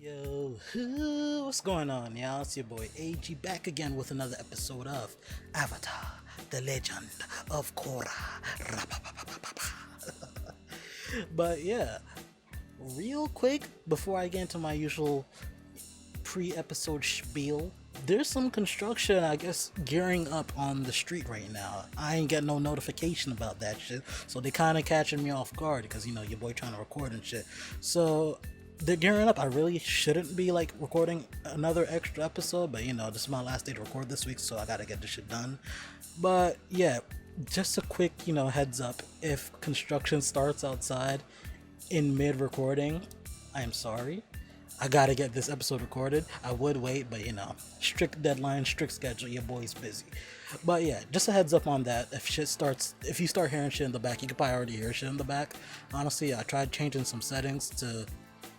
Yo, what's going on, y'all? It's your boy AG back again with another episode of Avatar, the Legend of Korra. But yeah, real quick, before I get into my usual pre-episode spiel, there's some construction, I guess, gearing up on the street right now. I ain't get no notification about that shit, so they kind of catching me off guard because, you know, your boy trying to record and shit. So they're gearing up. I really shouldn't be like recording another extra episode, but you know, this is my last day to record this week, so I gotta get this shit done. But yeah, just a quick, you know, heads up, if construction starts outside in mid recording, I am sorry. I gotta get this episode recorded. I would wait, but you know, strict deadline, strict schedule, your boy's busy. But yeah, just a heads up on that. If you start hearing shit in the back, you can probably already hear shit in the back. Honestly, I tried changing some settings to,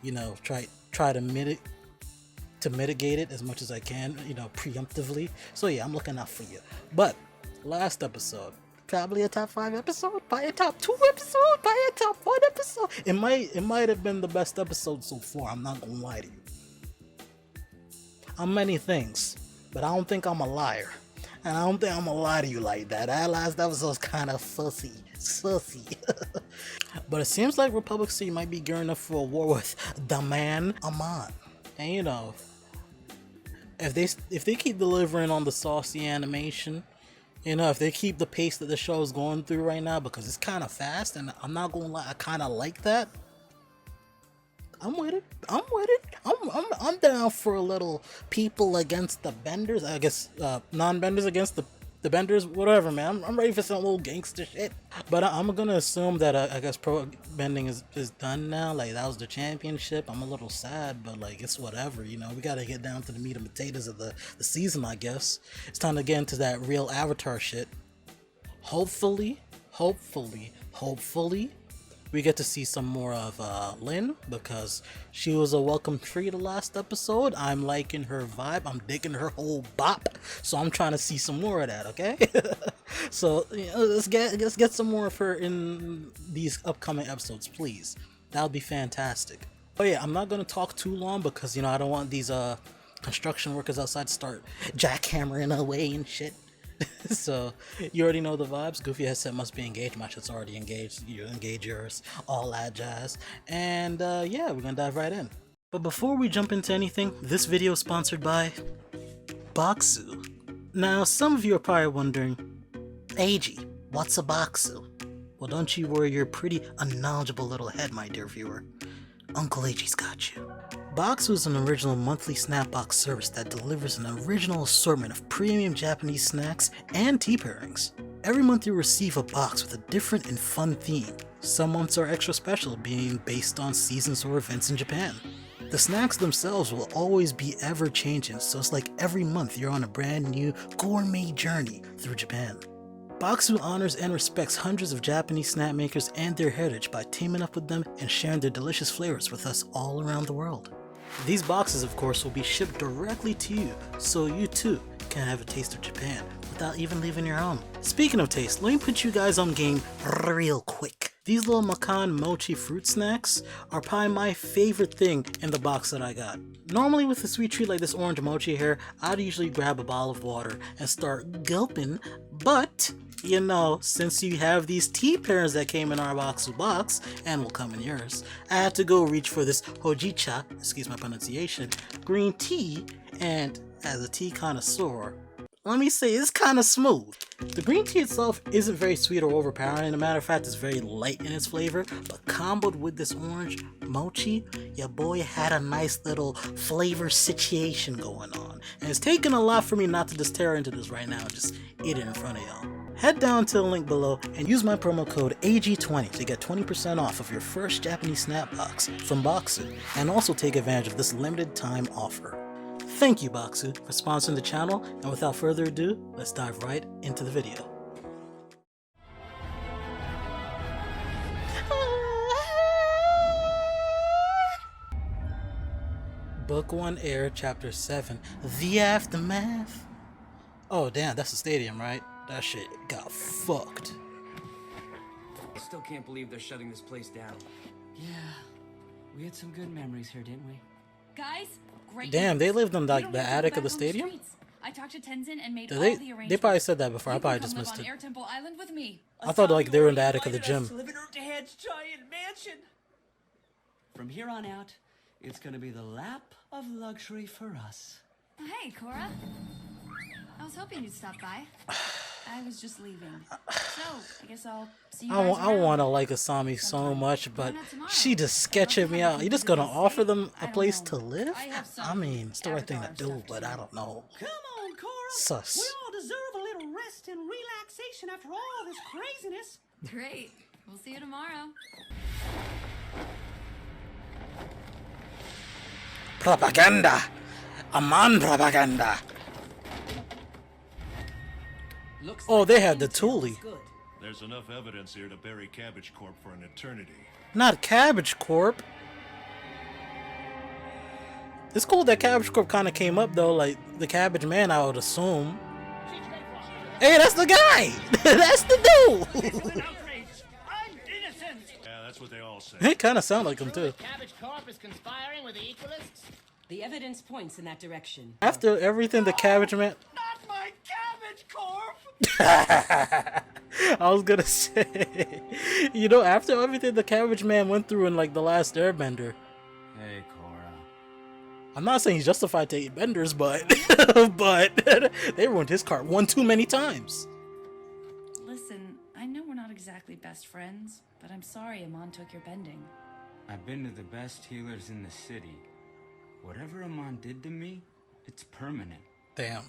you know, try to mitigate it as much as I can, you know, preemptively. So yeah, I'm looking out for you. But last episode, probably a top 5 episode, probably a top 2 episode, probably a top 1 episode. It might have been the best episode so far. I'm not gonna lie to you. I'm many things, but I don't think I'm a liar, and I don't think I'm gonna lie to you like that. That last episode was kind of sussy. But it seems like Republic City might be gearing up for a war with the man Amon. And you know, if they keep delivering on the saucy animation, you know, if they keep the pace that the show is going through right now, because it's kind of fast, and I'm not gonna lie, I kind of like that. I'm with it. I'm down for a little people against the benders. I guess non-benders against the benders. Whatever, man. I'm ready for some little gangster shit. But I'm gonna assume that I guess pro bending is done now. Like, that was the championship. I'm a little sad, but like, it's whatever. You know, we gotta get down to the meat and potatoes of the season. I guess it's time to get into that real Avatar shit. Hopefully, we get to see some more of Lin, because she was a welcome treat the last episode. I'm liking her vibe. I'm digging her whole bop. So I'm trying to see some more of that, okay? So you know, let's get some more of her in these upcoming episodes, please. That would be fantastic. But yeah, I'm not gonna talk too long because, you know, I don't want these construction workers outside to start jackhammering away and shit. So you already know the vibes. Goofy headset must be engaged. My shit's already engaged. You engage yours, all that jazz. And yeah, we're gonna dive right in. But before we jump into anything, this video is sponsored by Boxu. Now, some of you are probably wondering, Ag, what's a Boxu? Well, don't you worry your pretty unknowledgeable little head, my dear viewer. Uncle Ag's got you. Boxu is an original monthly snack box service that delivers an original assortment of premium Japanese snacks and tea pairings. Every month you receive a box with a different and fun theme. Some months are extra special, being based on seasons or events in Japan. The snacks themselves will always be ever changing, so it's like every month you're on a brand new gourmet journey through Japan. Boxu honors and respects hundreds of Japanese snack makers and their heritage by teaming up with them and sharing their delicious flavors with us all around the world. These boxes, of course, will be shipped directly to you, so you too can have a taste of Japan without even leaving your home. Speaking of taste, let me put you guys on game real quick. These little Macan mochi fruit snacks are probably my favorite thing in the box that I got. Normally with a sweet treat like this orange mochi here, I'd usually grab a bottle of water and start gulping, but you know, since you have these tea pairings that came in our Boxu box, and will come in yours, I had to go reach for this hojicha, excuse my pronunciation, green tea, and as a tea connoisseur, let me say it's kind of smooth. The green tea itself isn't very sweet or overpowering. As a matter of fact, it's very light in its flavor, but comboed with this orange mochi, your boy had a nice little flavor situation going on. And it's taken a lot for me not to just tear into this right now and just eat it in front of y'all. Head down to the link below and use my promo code AG20 to get 20% off of your first Japanese snack box from Boxu, and also take advantage of this limited time offer. Thank you, Boxu, for sponsoring the channel, and without further ado, let's dive right into the video. Book 1 Air, Chapter 7, The Aftermath. Oh damn, that's the stadium, right? That shit got fucked. I still can't believe they're shutting this place down. Yeah, we had some good memories here, didn't we? Guys, great. Damn, they lived in We like don't the have to attic go of the back on stadium? streets. I talked to Tenzin and made Did all they? the arrangements. They probably said that before. I You probably can just come live missed on it. Air Temple Island with me. I thought like they were in the Asami attic of the invited us gym. to live in her dad's giant mansion. From here on out, it's gonna be the lap of luxury for us. Hey, Korra. I was hoping you'd stop by. I was just leaving. So, I guess I'll see you guys I around. want to like Asami so much, but she just sketching me out. You just gonna offer them a place to live? I mean, it's the right thing to do, but I don't know. Come on, Korra. Sus. We all deserve a little rest and relaxation after all this craziness. Great. We'll see you tomorrow. Propaganda! Amon propaganda! Looks Oh, like they had the intel is Thule. good. There's enough evidence here to bury Cabbage Corp for an eternity. Not Cabbage Corp. It's cool that Cabbage Corp kind of came up though, like the Cabbage Man, I would assume. Hey, that's the guy! That's the dude! I'm innocent! Yeah, that's what they all say. It kind of sound like him too. Cabbage Corp is conspiring with the Equalists? The evidence points in that direction. After everything the Cabbage Man... Not my Cabbage Corp! I was gonna say, you know, after everything the Cabbage Man went through in like the last Airbender, Hey, Korra. I'm not saying he's justified to eat benders, but but they ruined his cart one too many times. Listen, I know we're not exactly best friends, but I'm sorry Amon took your bending. I've been to the best healers in the city. Whatever Amon did to me, it's permanent. Damn,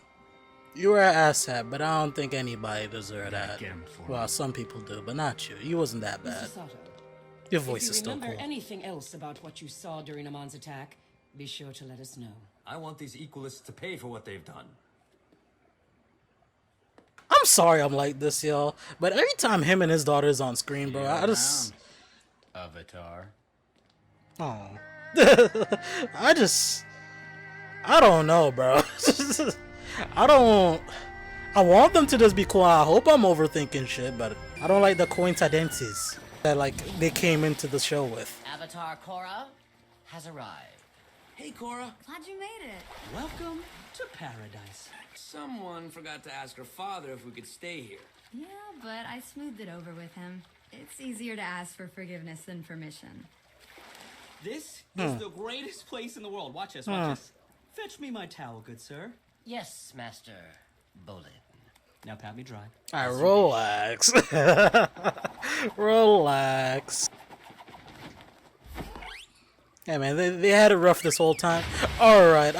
you were an asshat, but I don't think anybody deserved that. Get him for Well, me. some people do, but not you. You wasn't that bad. Mr. Sato, Your voice if is you still remember cool. anything else about what you saw during Amon's attack, be sure to let us know. I want these Equalists to pay for what they've done. I'm sorry I'm like this, y'all, but every time him and his daughter is on screen, bro, I just... Avatar. Oh. I don't know, bro. I want them to just be cool. I hope I'm overthinking shit, but I don't like the coincidences that, like, they came into the show with. Avatar Korra has arrived. Hey, Korra. Glad you made it. Welcome to paradise. Someone forgot to ask her father if we could stay here. Yeah, but I smoothed it over with him. It's easier to ask for forgiveness than permission. This is the greatest place in the world. Watch this, watch this. Fetch me my towel, good sir. Yes, Master Bullet. Now pat me dry. Alright, relax. Relax. Hey man, they had it rough this whole time. Alright,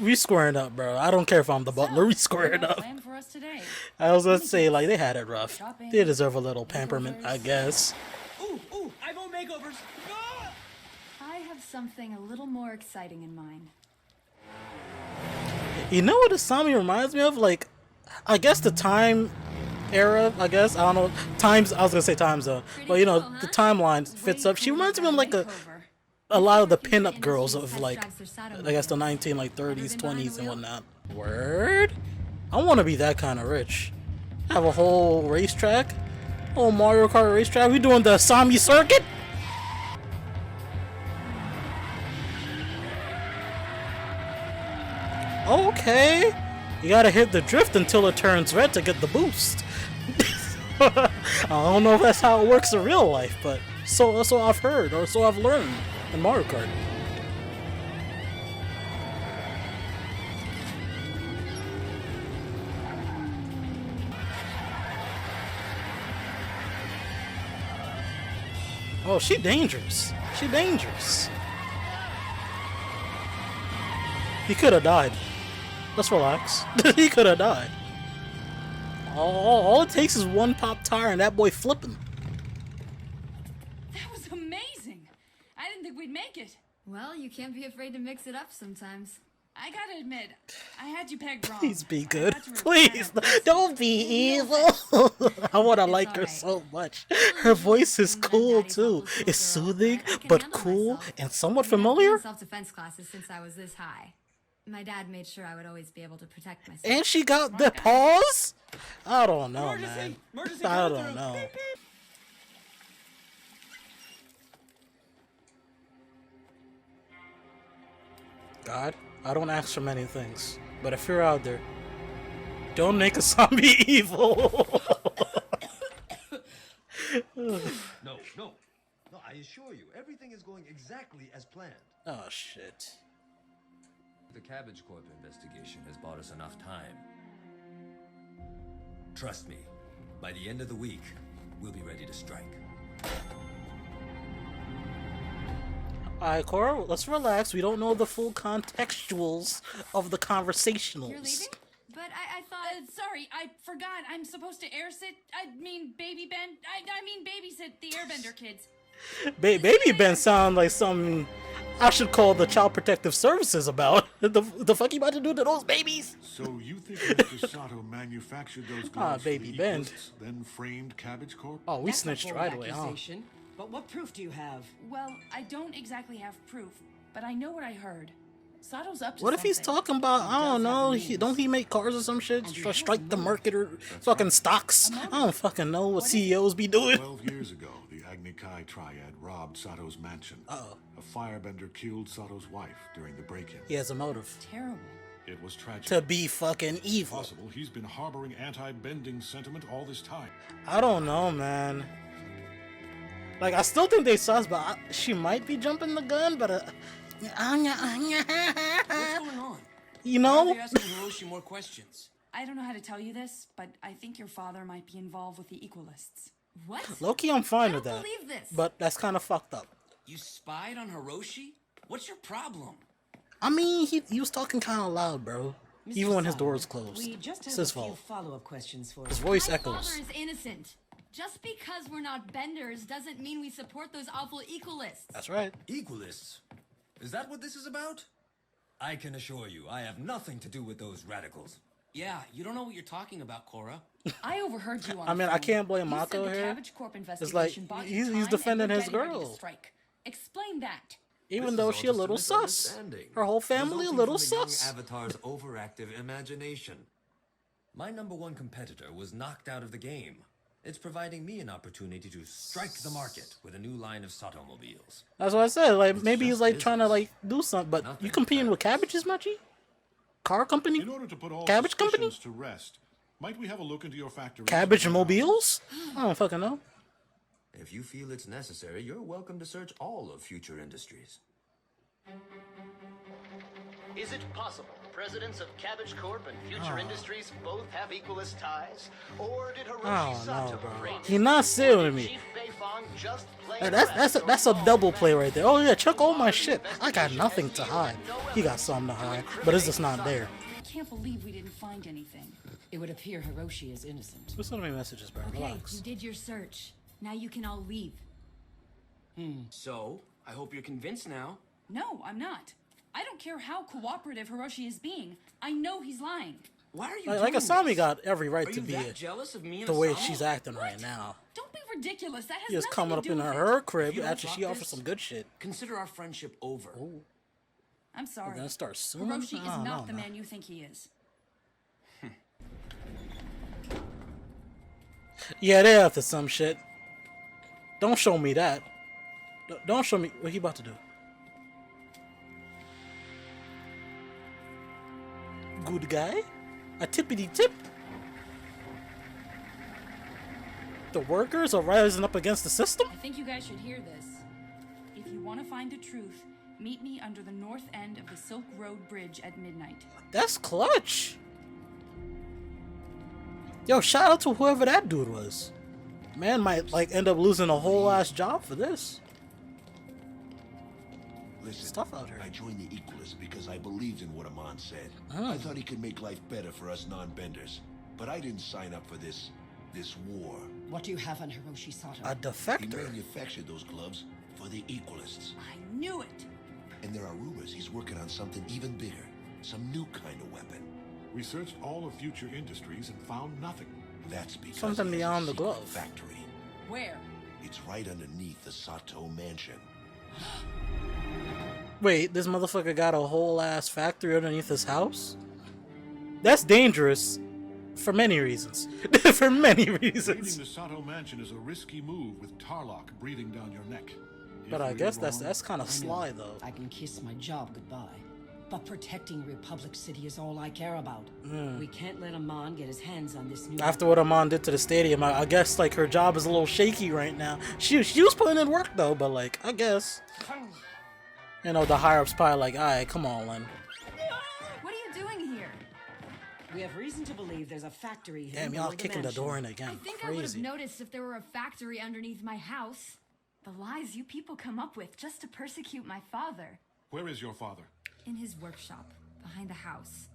we squaring up, bro. I don't care if I'm the butler, we squaring up. Plan for us today. I was gonna say, like, they had it rough. They deserve a little pamperment, I guess. Ooh, I vote makeovers. Ah! I have something a little more exciting in mind. You know what Asami reminds me of? Like, I guess the time era, I guess. I don't know. Times, I was gonna say time zone. But you know, the timeline fits up. She reminds me of like a lot of the pinup girls of like, I guess the 30s, 20s and whatnot. Word? I want to be that kind of rich. Have a whole racetrack, whole Mario Kart racetrack. We doing the Asami circuit? Okay. You gotta hit the drift until it turns red to get the boost. I don't know if that's how it works in real life, but so I've heard, or so I've learned in Mario Kart. Oh, she dangerous. She dangerous. He could have died. Let's relax. He could have died. All it takes is one pop tire and that boy flipping. That was amazing. I didn't think we'd make it. Well, you can't be afraid to mix it up sometimes. I gotta admit, I had you pegged wrong. Please be I good. thought you were Please, kind of- don't be evil. I want to like her alright. so much. Her voice is cool too. It's soothing, but cool and somewhat familiar. Self-defense classes since I was this high. My dad made sure I would always be able to protect myself. And she got the paws? I don't know, man. Emergency I bathroom. don't know. Beep, beep. God, I don't ask for many things, but if you're out there, don't make Asami evil. No, no. No, I assure you, everything is going exactly as planned. Oh shit. The Cabbage Corp investigation has bought us enough time. Trust me, by the end of the week, we'll be ready to strike. Alright, Korra, let's relax. We don't know the full contextuals of the conversationals. You're leaving? But I thought... sorry, I forgot. I'm supposed to babysit the Airbender kids. Baby Ben sound like something I should call the Child Protective Services about. The fuck you about to do to those babies? So you think Mr. Sato manufactured those gloves for Baby the Ben. Equalists, then framed Cabbage Corp? Oh, we That's a snitched bold right away, huh? accusation. But what proof do you have? Well, I don't exactly have proof, but I know what I heard. Sato's up to What if he's something. talking about, I don't know, don't he make cars or some shit? Strike the market or fucking stocks? I don't fucking know what CEOs be doing. 12 years ago, the Agni Kai triad robbed Sato's mansion. Uh-oh. A firebender killed Sato's wife during the break-in. He has a motive. Terrible. It was tragic. To be fucking evil. Possible he's been harboring anti-bending sentiment all this time. I don't know, man. Like, I still think they sus, but she might be jumping the gun, but... What's going on? You Why know? are they asking Hiroshi more questions? I don't know how to tell you this, but I think your father might be involved with the Equalists. What? Low-key, I'm fine I with don't that. believe this. But that's kind of fucked up. You spied on Hiroshi? What's your problem? I mean, he was talking kind of loud, bro. Mr. Even when his Sato, door is closed. We just It's have a his few fault. follow-up questions for His you. voice My echoes. father is innocent. Just because we're not benders doesn't mean we support those awful equalists. That's right. Equalists? Is that what this is about? I can assure you, I have nothing to do with those radicals. Yeah, you don't know what you're talking about, Korra. I overheard you on I the mean, I phone. can't blame You Mako said the here. Cabbage Corp It's investigation like, bought you he's time and defending you're his getting ready to girl. strike. Explain that. Even This though is she all a just little sus. misunderstanding, Her whole family a resulting little from the young sus. Avatar's overactive imagination. My #1 competitor was knocked out of the game. It's providing me an opportunity to strike the market with a new line of Satomobiles. That's what I said. Like, maybe he's just like trying to business. like do something, but Nothing you competing with fancy. Cabbage's Muchie? Car company? In order to put all Cabbage company? suspicions to rest, might we have a look into your factory? Cabbage mobiles? I don't fucking know. If you feel it's necessary, you're welcome to search all of Future Industries. Is it possible presidents of Cabbage Corp and Future Industries both have equalist ties? Or did Hiroshi I don't Sato know, bro. arrange He it? not Or serious did with me. Chief Beifong just play Hey, around that's so a long double that play right there. Oh yeah, check all my shit. the I got investigation nothing has to yielded hide. no He got evidence something to to hide, incriminate but it's just not Sato. there. I can't believe we didn't find anything. It would appear Hiroshi is innocent. There's so many messages, bro. Okay, Relax. you did your search. Now you can all leave. So, I hope you're convinced now. No, I'm not. I don't care how cooperative Hiroshi is being. I know he's lying. Why are you Like doing Asami this? got every right Are to you be that jealous of me and the way Asami? she's acting right now. Don't be ridiculous. That has He was nothing coming to up do in with her it. crib You don't after she drop offered this? some good shit. Consider our friendship over. I'm sorry. We're gonna start suing? Hiroshi I is don't not know, the man. man you think he is. Yeah, they after some shit. Don't show me that. Don't show me what he about to do. Good guy? A tippity tip? The workers are rising up against the system? I think you guys should hear this. If you want to find the truth, meet me under the north end of the Silk Road Bridge at midnight. That's clutch. Yo, shout out to whoever that dude was. Man might like end up losing a whole ass job for this. Listen, Stuff out here. I joined the Equalists because I believed in what Amon said. Oh. I thought he could make life better for us non-benders. But I didn't sign up for this war. What do you have on Hiroshi Sato? A He defector. manufactured those gloves for the Equalists. I knew it! And there are rumors he's working on something even bigger. Some new kind of weapon. We searched all of Future Industries and found nothing. That's because Something he has a beyond the secret glove. factory. Where? It's right underneath the Sato mansion. Wait, this motherfucker got a whole ass factory underneath his house? That's dangerous. For many reasons. For many Raiding reasons. the Sato mansion is a risky move with TLOK breathing down your neck. But If I we're guess wrong, that's kind of I know. sly though. I can kiss my job goodbye. But protecting Republic City is all I care about. We can't let Amon get his hands on this new... After what Amon did to the stadium, I guess like her job is a little shaky right now. She was putting in work though, but like I guess, you know, the higher ups probably like, alright, come on, Lin. What are you doing here? We have reason to believe there's a factory here. Damn, y'all kicking the door in again. I think I would have Crazy. noticed if there were a factory underneath my house. The lies you people come up with just to persecute my father. Where is your father? In his workshop, behind the house.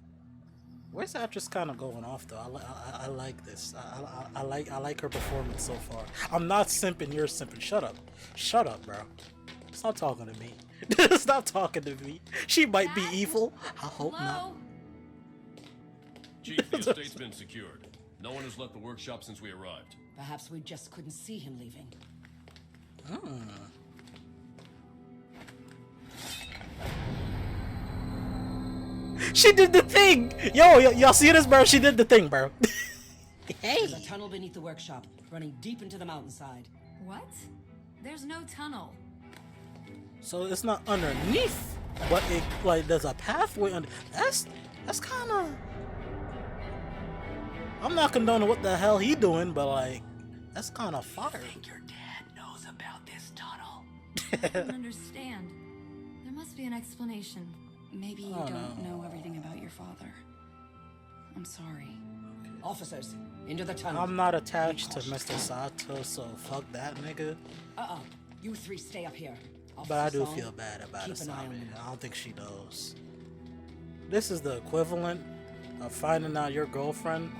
Where's that just kind of going off though? I like this. I like her performance so far. I'm not simping. You're simping. Shut up, bro. Stop talking to me. Stop talking to me. She might be evil. I hope not. Chief, the estate's been secured. No one has left the workshop since we arrived. Perhaps we just couldn't see him leaving. She did the thing! Yo, y'all see this, bro? She did the thing, bro. Hey! There's a tunnel beneath the workshop, running deep into the mountainside. What? There's no tunnel. So it's not underneath, but it like there's a pathway under. That's kind of. I'm not condoning what the hell he doing, but like that's kind of fire. I think your dad knows about this tunnel. I don't understand. There must be an explanation. Maybe you don't know everything about your father. I'm sorry. Officers, into the tunnel. I'm not attached to Mr. Sato, so fuck that nigga. You three stay up here. But I do Officer feel Song, bad about keep an eye on Asami. him. I don't think she knows. This is the equivalent of finding out your girlfriend.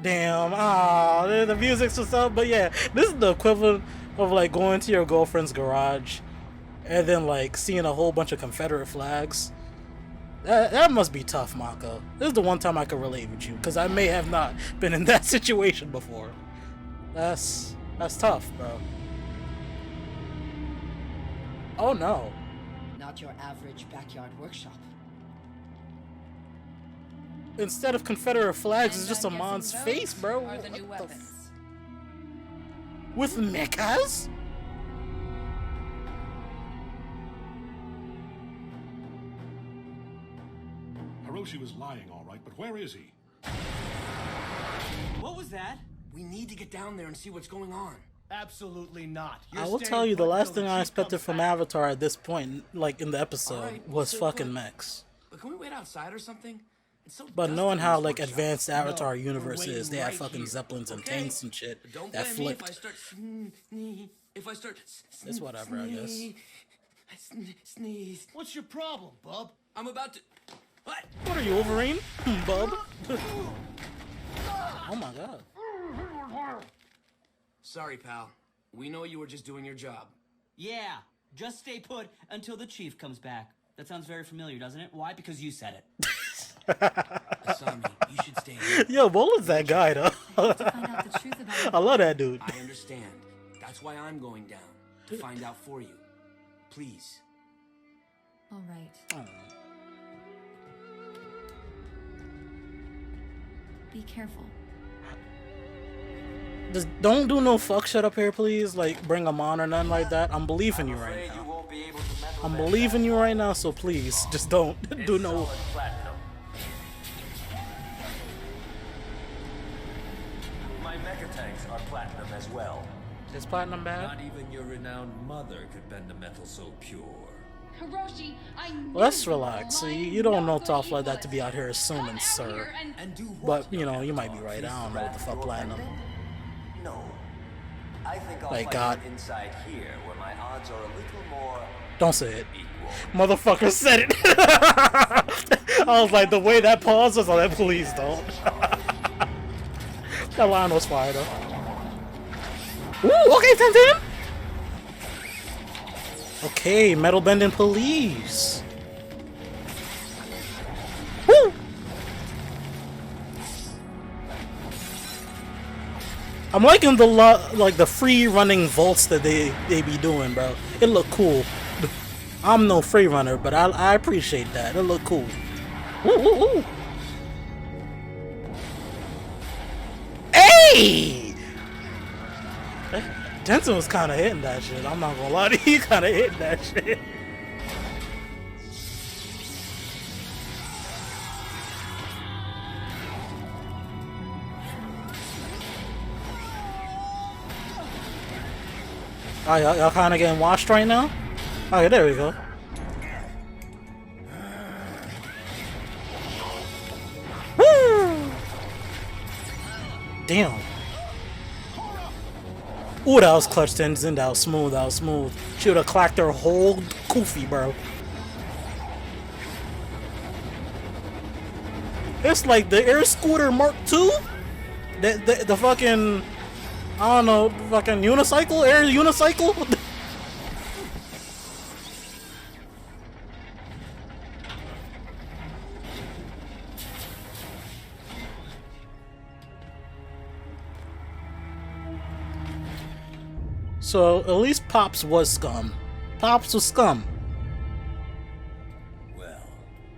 Damn, the music's what's up, but yeah, this is the equivalent of like going to your girlfriend's garage and then like seeing a whole bunch of Confederate flags. That must be tough, Mako. This is the one time I can relate with you, because I may have not been in that situation before. That's tough, bro. Oh no. Not your average backyard workshop. Instead of Confederate flags, it's just Amon's face, bro. Are the new weapons. With mechas? Hiroshi was lying, all right, but where is he? What was that? We need to get down there and see what's going on. Absolutely not. I will tell you, the last thing I expected from Avatar at this point, like in the episode, was fucking mechs. But can we wait outside or something? It's so But dusty knowing in how this like workshop. advanced the Avatar No, universe we're is, they have waiting fucking right zeppelins and Okay. tanks and shit Don't that blame me if I flipped. start if I start It's whatever, I guess. Sneeze. What's your problem, bub? I'm about to. What? What are you, Wolverine? Bub? Oh my god. Sorry, pal. We know you were just doing your job. Yeah, just stay put until the chief comes back. That sounds very familiar, doesn't it? Why? Because you said it. Asami, you should stay here. Yo, Bola's that guy though. To find out the truth about I love that dude. I understand. That's why I'm going down. To find out for you. Please. All right. Be careful. Just don't do no fuck shit up here, please. Like, bring them on or nothing like that. I'm believing you right now. I'm believing you right now, so please, just don't do no. My mecha tanks are platinum as well. Is platinum bad? Not even your renowned mother could bend a metal so pure. Hiroshi, I knew Let's you were relax. lying. You don't know Nobody tough like that was. to be out here Come assuming, out sir. here and do what? But, you know, you might be right. I don't know what the fuck platinum. No. I think I'll Like, find God. it inside here where my odds are a little more Don't say it. equal. Motherfucker said it. I was like, the way that pause was like, please don't. That line was fire though. Ooh, okay, 10-10. Okay, metal bending police. Woo! I'm liking the like the free running vaults that they be doing, bro. It look cool. I'm no free runner, but I appreciate that. It look cool. Ooh, ooh, ooh. Hey! Jensen was kind of hitting that shit. I'm not gonna lie to you, he kind of hitting that shit. Alright, y'all kind of getting washed right now? Okay, there we go. Woo! Damn. Ooh, that was clutch, Tenzin. That was smooth. That was smooth. She would have clacked her whole kufi, bro. It's like the Air Scooter Mark II? The fucking... I don't know, fucking unicycle? Air unicycle? So, at least Pops was scum. Pops was scum. Well,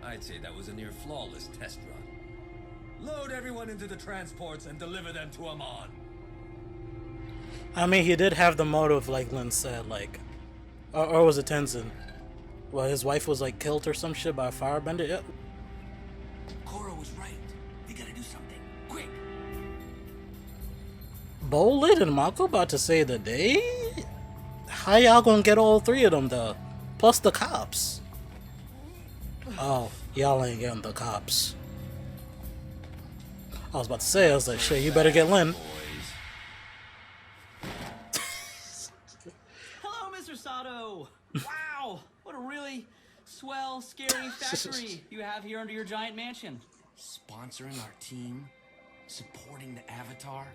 I'd say that was a near flawless test run. Load everyone into the transports and deliver them to Amon. I mean, he did have the motive, like Lin said, like... Or was it Tenzin? Well, his wife was, like, killed or some shit by a firebender? Yep. Korra was right. We gotta do something. Quick! Bolid and Mako about to save the day? How y'all gonna get all three of them, though? Plus the cops. Oh, y'all ain't getting the cops. I was about to say, I was like, shit, you better get Lin. Hello, Mr. Sato! Wow! What a really swell, scary factory you have here under your giant mansion. Sponsoring our team? Supporting the Avatar?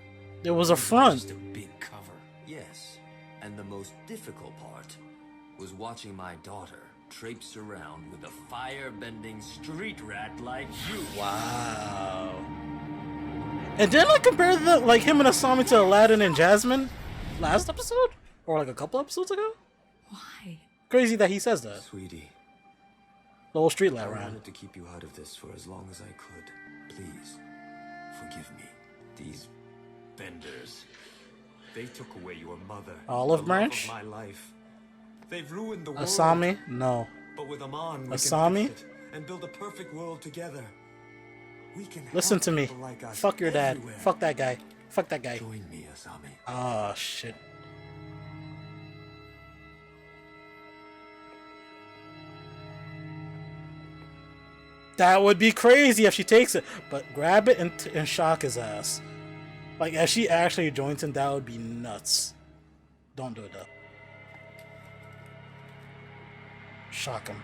There was a front. Just a big cover. Yes. And the most difficult part was watching my daughter traipse around with a fire-bending street rat like you. Wow. And didn't I compare the, like, him and Asami to Aladdin and Jasmine last episode? Or like a couple episodes ago? Why? Crazy that he says that. Sweetie. The whole street light I ran. wanted to keep you out of this for as long as I could. Please, forgive me. These benders. They took away your mother. Olive branch? My life. They've ruined the world. Asami? No. But with Amon, we Asami? can fix it and build a perfect world together. We can Listen to me. like us Fuck your dad. everywhere. Fuck that guy. Fuck that guy. Join me, Asami. Oh, shit. That would be crazy if she takes it. But grab it and shock his ass. Like, if she actually joins him, that would be nuts. Don't do it, though. Shock him.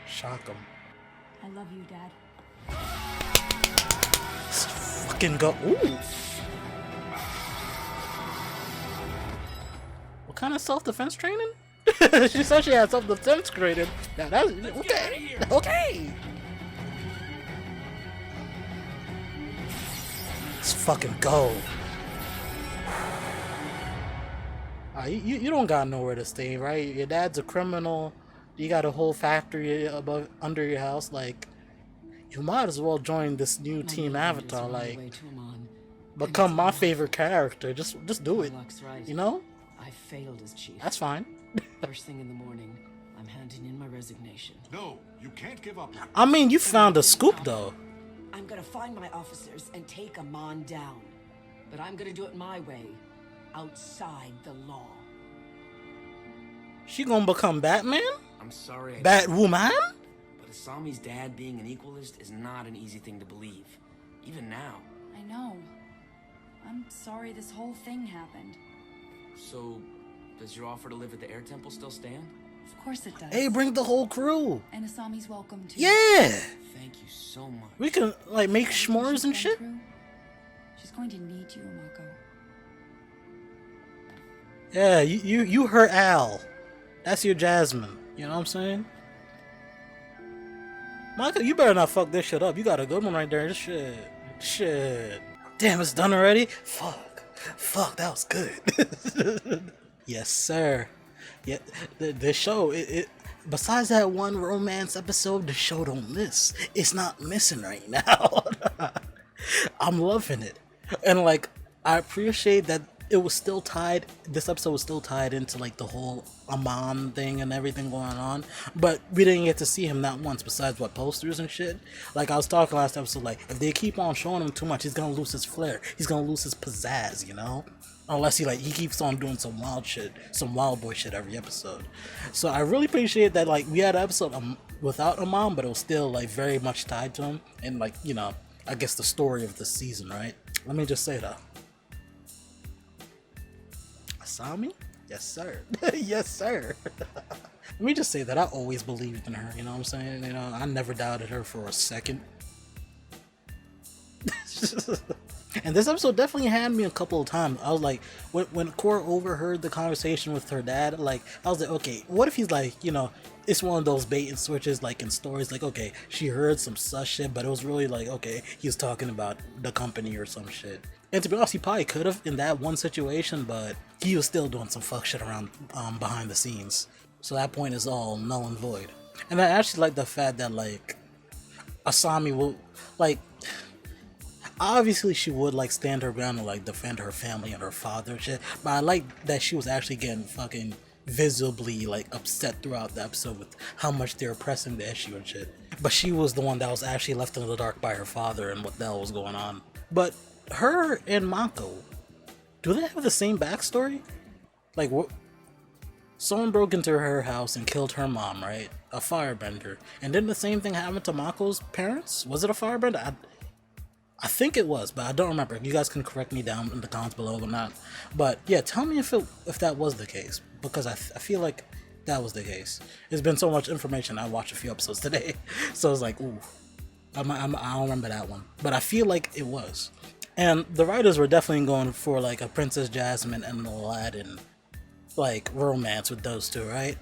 Shock him. I love you, Dad. Let's fucking go. Ooh. What kind of self-defense training? She said she had self-defense training. Now that's okay. Okay. Let's fucking go. You don't got nowhere to stay, right? Your dad's a criminal. You got a whole factory above under your house. Like, you might as well join this new team Avatar. Like, become my favorite character. Just do it. Right. You know? I failed as chief. That's fine. First thing in the morning, I'm handing in my resignation. No, you can't give up. I mean, you found a scoop though. I'm gonna find my officers and take Amon down. But I'm gonna do it my way, outside the law. She gonna become Batman? I'm sorry. Batwoman? But Asami's dad being an equalist is not an easy thing to believe. Even now. I know. I'm sorry this whole thing happened. So, does your offer to live at the Air Temple still stand? Of course it does. Hey, bring the whole crew. And Asami's welcome too. Yeah. Thank you so much. We can like make s'mores and shit. She's going to need you, Mako. Yeah, you her Al. That's your Jasmine. You know what I'm saying? Michael, you better not fuck this shit up. You got a good one right there. Shit. Damn, it's done already? Fuck, that was good. Yes, sir. Yeah, the show, it besides that one romance episode, the show don't miss. It's not missing right now. I'm loving it. And like, I appreciate that it was still tied, this episode was still tied into like the whole Amon thing and everything going on, but we didn't get to see him not once besides what posters and shit. Like I was talking last episode, like if they keep on showing him too much, he's gonna lose his flair, he's gonna lose his pizzazz, you know, unless he keeps on doing some wild shit, some wild boy shit every episode. So I really appreciate that, like we had an episode without Amon, but it was still like very much tied to him and like, you know, I guess the story of the season, right? Let me just say that Asami? Yes, sir. Yes, sir. Let me just say that I always believed in her, you know what I'm saying? You know, I never doubted her for a second. And this episode definitely had me a couple of times. I was like, when Korra overheard the conversation with her dad, like, I was like, okay, what if he's like, you know, it's one of those bait and switches, like in stories, like, okay, she heard some sus shit, but it was really like, okay, he was talking about the company or some shit. And to be honest, he probably could have in that one situation, but he was still doing some fuck shit around behind the scenes. So that point is all null and void. And I actually like the fact that, like, Asami will, like, obviously she would, like, stand her ground and, like, defend her family and her father and shit, but I like that she was actually getting fucking visibly, like, upset throughout the episode with how much they were pressing the issue and shit. But she was the one that was actually left in the dark by her father and what the hell was going on. But her and Mako, do they have the same backstory? Like, what? Someone broke into her house and killed her mom, right? A firebender. And didn't the same thing happen to Mako's parents? Was it a firebender? I think it was, but I don't remember. You guys can correct me down in the comments below or not. But yeah, tell me if that was the case, because I feel like that was the case. There's been so much information. I watched a few episodes today, so I was like, ooh, I don't remember that one, but I feel like it was. And the writers were definitely going for like a Princess Jasmine and Aladdin like romance with those two, right?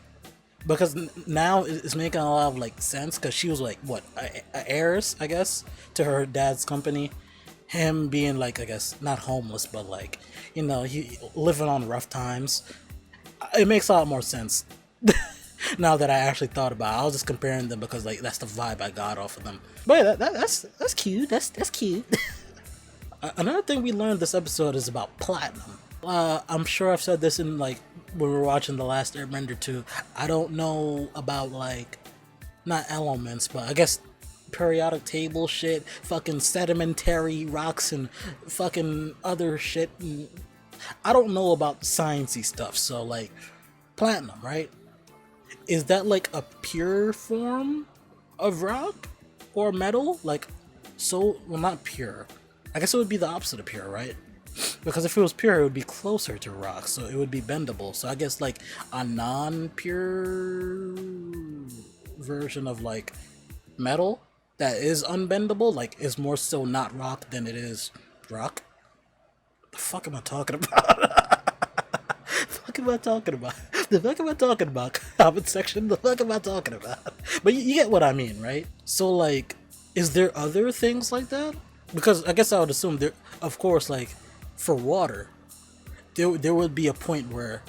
Because now it's making a lot of like sense, because she was like what, a heiress, I guess, to her dad's company. Him being like, I guess not homeless, but like, you know, he living on rough times. It makes a lot more sense now that I actually thought about it. I was just comparing them because like that's the vibe I got off of them. But yeah, that's cute. That's cute. Another thing we learned this episode is about platinum. I'm sure I've said this in like when we were watching the last Airbender 2. I don't know about like, not elements, but I guess periodic table shit, fucking sedimentary rocks and fucking other shit. And I don't know about sciencey stuff, so like platinum, right? Is that like a pure form of rock or metal? Like, so, well, not pure. I guess it would be the opposite of pure, right? Because if it was pure, it would be closer to rock, so it would be bendable. So I guess like a non-pure version of like metal that is unbendable, like is more so not rock than it is rock. The fuck am I talking about? The fuck am I talking about? The fuck am I talking about? Comment section. The fuck am I talking about? But you get what I mean, right? So like, is there other things like that? Because I guess I would assume there, of course, like for water, there would be a point where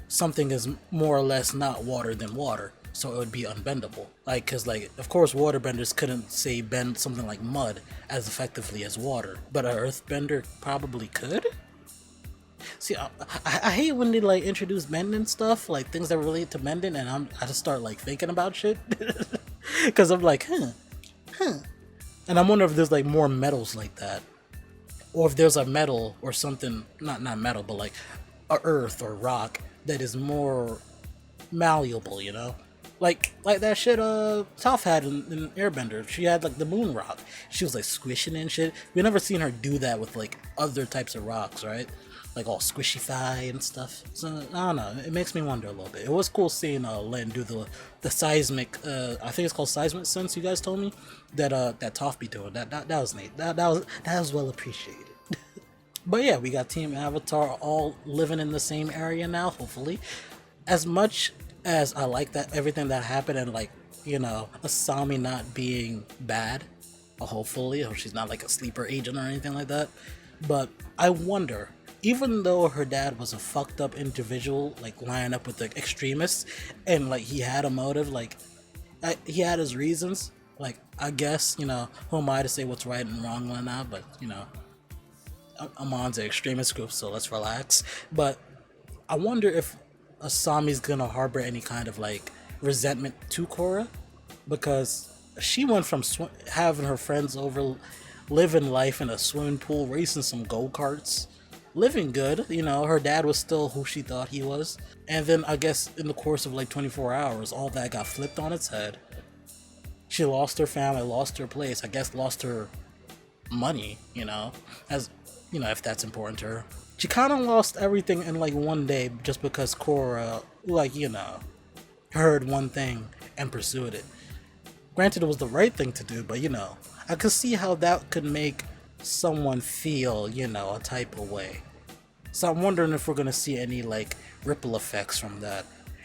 something is more or less not water than water, so it would be unbendable. Like, cause like, of course, waterbenders couldn't say bend something like mud as effectively as water, but an earthbender probably could. See, I hate when they like introduce mending stuff, like things that relate to mending, and I just start like thinking about shit, cause I'm like, and I'm wondering if there's like more metals like that, or if there's a metal or something, not metal, but like a earth or rock that is more malleable, you know, like that shit Toph had in Airbender. She had like the moon rock. She was like squishing and shit. We never seen her do that with like other types of rocks, right? Like all squishy-fi and stuff. So I don't know. It makes me wonder a little bit. It was cool seeing Lin do the seismic. I think it's called seismic sense. You guys told me that Toph be doing that was neat. That was well appreciated. But yeah, we got Team Avatar all living in the same area now. Hopefully, as much as I like that everything that happened and like, you know, Asami not being bad. Hopefully, or she's not like a sleeper agent or anything like that. But I wonder, even though her dad was a fucked up individual, like lining up with the extremists, and like he had a motive, like he had his reasons, like I guess, you know, who am I to say what's right and wrong or not, but you know, Amon's an extremist group, so let's relax. But I wonder if Asami's gonna harbor any kind of like resentment to Korra, because she went from having her friends over, living life in a swimming pool, racing some go-karts, living good, you know, her dad was still who she thought he was, and then I guess in the course of like 24 hours, all that got flipped on its head. She lost her family, lost her place, I guess lost her money, you know, as, you know, if that's important to her. She kind of lost everything in like one day just because Korra, like, you know, heard one thing and pursued it. Granted, it was the right thing to do, but you know, I could see how that could make someone feel, you know, a type of way. So I'm wondering if we're gonna see any like ripple effects from that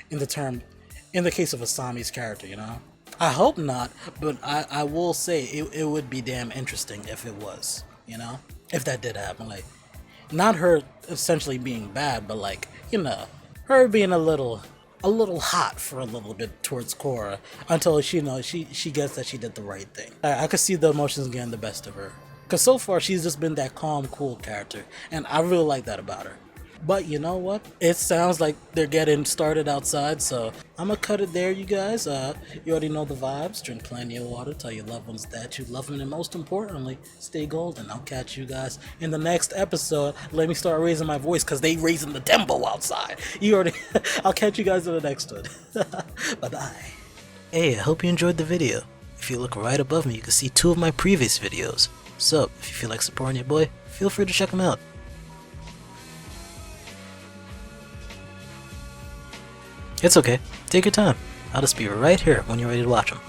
in the case of Asami's character, you know? I hope not, but I will say it would be damn interesting if it was, you know? If that did happen, like, not her essentially being bad, but like, you know, her being a little hot for a little bit towards Korra until she, you know, she gets that she did the right thing. I could see the emotions getting the best of her. Because so far, she's just been that calm, cool character, and I really like that about her. But you know what? It sounds like they're getting started outside, so I'm gonna cut it there, you guys. You already know the vibes. Drink plenty of water. Tell your loved ones that you love them, and most importantly, stay golden. I'll catch you guys in the next episode. Let me start raising my voice, because they raising the tempo outside. You already... I'll catch you guys in the next one. Bye-bye. Hey, I hope you enjoyed the video. If you look right above me, you can see 2 of my previous videos. So, if you feel like supporting your boy, feel free to check them out. It's okay, take your time. I'll just be right here when you're ready to watch them.